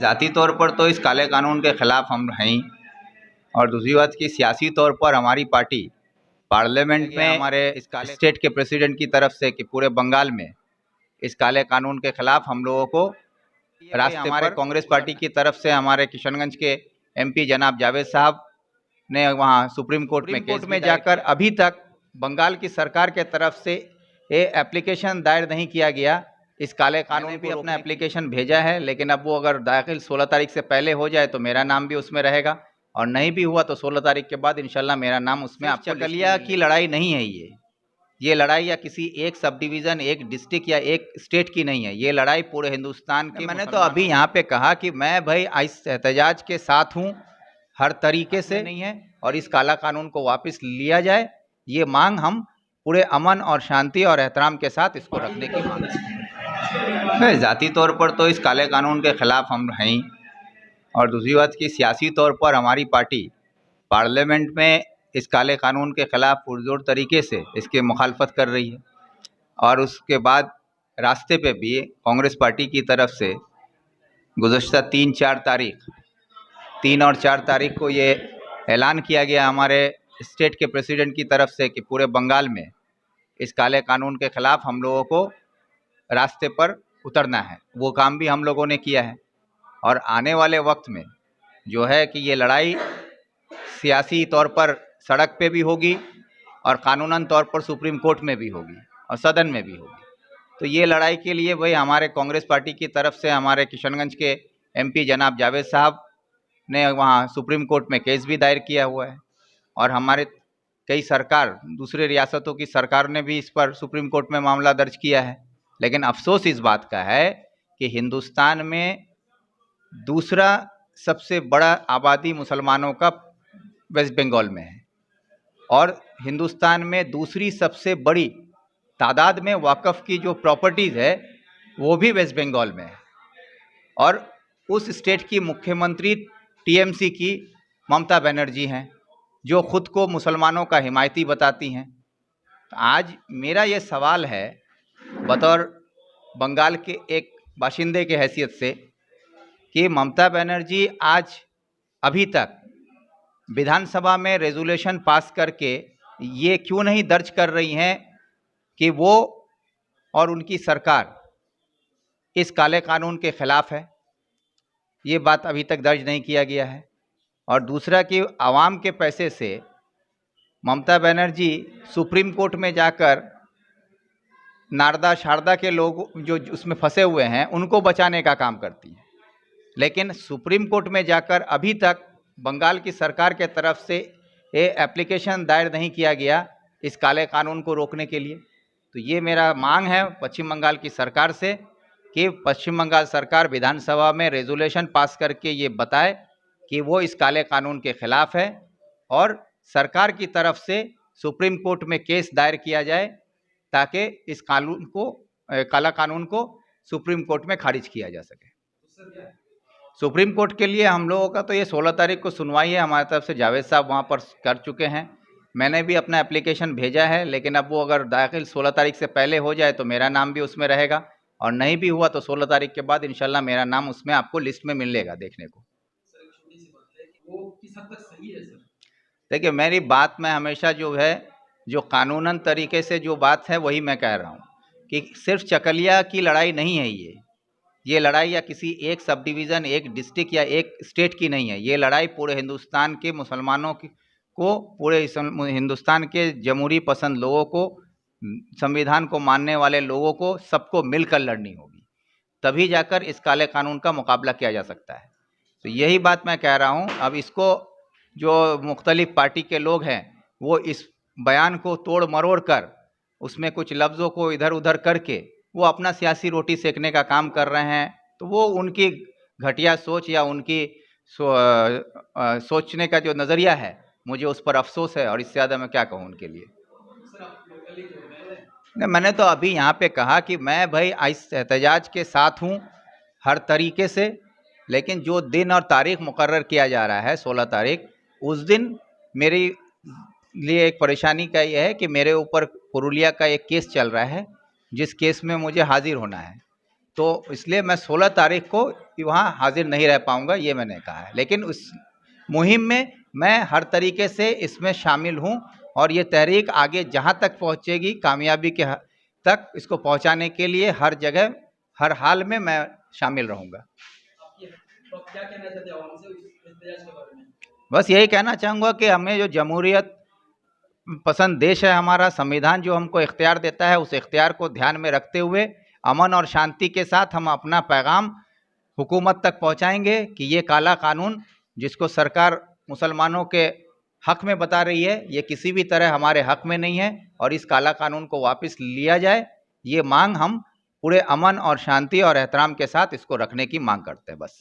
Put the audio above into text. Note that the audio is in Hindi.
ज़ाती तौर पर तो इस काले कानून के ख़िलाफ़ हम हैं ही, और दूसरी बात कि सियासी तौर पर हमारी पार्टी पार्लियामेंट में हमारे इस स्टेट के प्रेसिडेंट की तरफ से कि पूरे बंगाल में इस काले कानून के ख़िलाफ़ हम लोगों को रास्ते हमारे कांग्रेस पार्टी की तरफ से हमारे किशनगंज के एमपी जनाब जावेद साहब ने वहाँ सुप्रीम कोर्ट में जाकर अभी तक बंगाल की सरकार के तरफ से ये एप्लीकेशन दायर नहीं किया गया। इस काले कानून भी अपना एप्लीकेशन भेजा है, लेकिन अब वो अगर दाखिल 16 तारीख से पहले हो जाए तो मेरा नाम भी उसमें रहेगा, और नहीं भी हुआ तो 16 तारीख के बाद इंशाल्लाह मेरा नाम उसमें। आपको चकलिया की लड़ाई नहीं है ये लड़ाई या किसी एक सब डिवीज़न, एक डिस्ट्रिक्ट या एक स्टेट की नहीं है, ये लड़ाई पूरे हिंदुस्तान की। मैंने तो अभी यहाँ पे कहा कि मैं भाई इस एहतजाज के साथ हूँ हर तरीके से नहीं है, और इस काला कानून को वापस लिया जाए, ये मांग हम पूरे अमन और शांति और एहतराम के साथ इसको रखने की मांग है। ज़ाती तौर पर तो इस काले कानून के ख़िलाफ़ हम हैं ही, और दूसरी बात कि सियासी तौर पर हमारी पार्टी पार्लियामेंट में इस काले कानून के ख़िलाफ़ पुरज़ोर तरीके से इसकी मुखालफत कर रही है, और उसके बाद रास्ते पे भी कांग्रेस पार्टी की तरफ से गुज़श्ता 3 और 4 तारीख को ये ऐलान किया गया हमारे स्टेट के प्रेसिडेंट की तरफ से कि पूरे बंगाल में इस काले कानून के ख़िलाफ़ हम लोगों को रास्ते पर उतरना है। वो काम भी हम लोगों ने किया है, और आने वाले वक्त में जो है कि ये लड़ाई सियासी तौर पर सड़क पे भी होगी, और कानूनन तौर पर सुप्रीम कोर्ट में भी होगी, और सदन में भी होगी। तो ये लड़ाई के लिए भाई हमारे कांग्रेस पार्टी की तरफ से हमारे किशनगंज के एमपी जनाब जावेद साहब ने वहाँ सुप्रीम कोर्ट में केस भी दायर किया हुआ है, और हमारे कई दूसरे रियासतों की सरकार ने भी इस पर सुप्रीम कोर्ट में मामला दर्ज किया है। लेकिन अफसोस इस बात का है कि हिंदुस्तान में दूसरा सबसे बड़ा आबादी मुसलमानों का वेस्ट बंगाल में है, और हिंदुस्तान में दूसरी सबसे बड़ी तादाद में वक़्फ़ की जो प्रॉपर्टीज़ है वो भी वेस्ट बंगाल में है, और उस स्टेट की मुख्यमंत्री टीएमसी की ममता बनर्जी हैं, जो ख़ुद को मुसलमानों का हिमायती बताती हैं। तो आज मेरा ये सवाल है बतौर बंगाल के एक बाशिंदे के हैसियत से कि ममता बनर्जी आज अभी तक विधानसभा में रेजोल्यूशन पास करके ये क्यों नहीं दर्ज कर रही हैं कि वो और उनकी सरकार इस काले कानून के ख़िलाफ़ है। ये बात अभी तक दर्ज नहीं किया गया है। और दूसरा कि आवाम के पैसे से ममता बनर्जी सुप्रीम कोर्ट में जाकर नारदा शारदा के लोग जो उसमें फंसे हुए हैं उनको बचाने का काम करती है, लेकिन सुप्रीम कोर्ट में जाकर अभी तक बंगाल की सरकार के तरफ से ये एप्लीकेशन दायर नहीं किया गया इस काले कानून को रोकने के लिए। तो ये मेरा मांग है पश्चिम बंगाल की सरकार से कि पश्चिम बंगाल सरकार विधानसभा में रेजोल्यूशन पास करके ये बताए कि वो इस काले कानून के ख़िलाफ़ है, और सरकार की तरफ से सुप्रीम कोर्ट में केस दायर किया जाए ताकि इस काला कानून को सुप्रीम कोर्ट में खारिज किया जा सके। सुप्रीम कोर्ट के लिए हम लोगों का तो ये 16 तारीख को सुनवाई है, हमारी तरफ से जावेद साहब वहाँ पर कर चुके हैं। मैंने भी अपना एप्लीकेशन भेजा है, लेकिन अब वो अगर दाखिल 16 तारीख से पहले हो जाए तो मेरा नाम भी उसमें रहेगा, और नहीं भी हुआ तो 16 तारीख के बाद इंशाल्लाह मेरा नाम उसमें आपको लिस्ट में मिलेगा देखने को। देखिए, मेरी बात में हमेशा जो है जो कानूनन तरीके से जो बात है वही मैं कह रहा हूँ कि सिर्फ चकलिया की लड़ाई नहीं है ये लड़ाई या किसी एक सब डिवीज़न, एक डिस्ट्रिक्ट या एक स्टेट की नहीं है। ये लड़ाई पूरे हिंदुस्तान के मुसलमानों को, पूरे हिंदुस्तान के जमहूरी पसंद लोगों को, संविधान को मानने वाले लोगों को, सबको मिलकर लड़नी होगी, तभी जाकर इस काले कानून का मुकाबला किया जा सकता है। तो यही बात मैं कह रहा हूँ। अब इसको जो मुख्तलिफ पार्टी के लोग हैं वो इस बयान को तोड़ मरोड़ कर उसमें कुछ लफ्ज़ों को इधर उधर करके वो अपना सियासी रोटी सेकने का काम कर रहे हैं, तो वो उनकी घटिया सोच या उनकी सोचने का जो नज़रिया है, मुझे उस पर अफसोस है, और इससे ज़्यादा मैं क्या कहूँ उनके लिए। नहीं, मैंने तो अभी यहाँ पे कहा कि मैं भाई इस एहतजाज के साथ हूँ हर तरीके से, लेकिन जो दिन और तारीख मुकर्रर किया जा रहा है 16 तारीख, उस दिन मेरे लिए एक परेशानी का यह है कि मेरे ऊपर पुरुलिया का एक केस चल रहा है, जिस केस में मुझे हाजिर होना है। तो इसलिए मैं 16 तारीख को वहाँ हाजिर नहीं रह पाऊँगा, ये मैंने कहा है। लेकिन उस मुहिम में मैं हर तरीके से इसमें शामिल हूँ और ये तहरीक आगे जहाँ तक पहुँचेगी कामयाबी के तक इसको पहुँचाने के लिए हर जगह हर हाल में मैं शामिल रहूँगा। तो क्या कहना चाहते हैं आवाम से इस एहतजाज के बारे में? बस यही कहना चाहूँगा कि हमें जो जमहूरियत पसंद देश है हमारा, संविधान जो हमको इख्तियार देता है, उस इख्तियार को ध्यान में रखते हुए अमन और शांति के साथ हम अपना पैगाम हुकूमत तक पहुंचाएंगे कि ये काला कानून जिसको सरकार मुसलमानों के हक में बता रही है, ये किसी भी तरह हमारे हक में नहीं है और इस काला कानून को वापस लिया जाए। ये मांग हम पूरे अमन और शांति और एहतराम के साथ इसको रखने की मांग करते हैं। बस।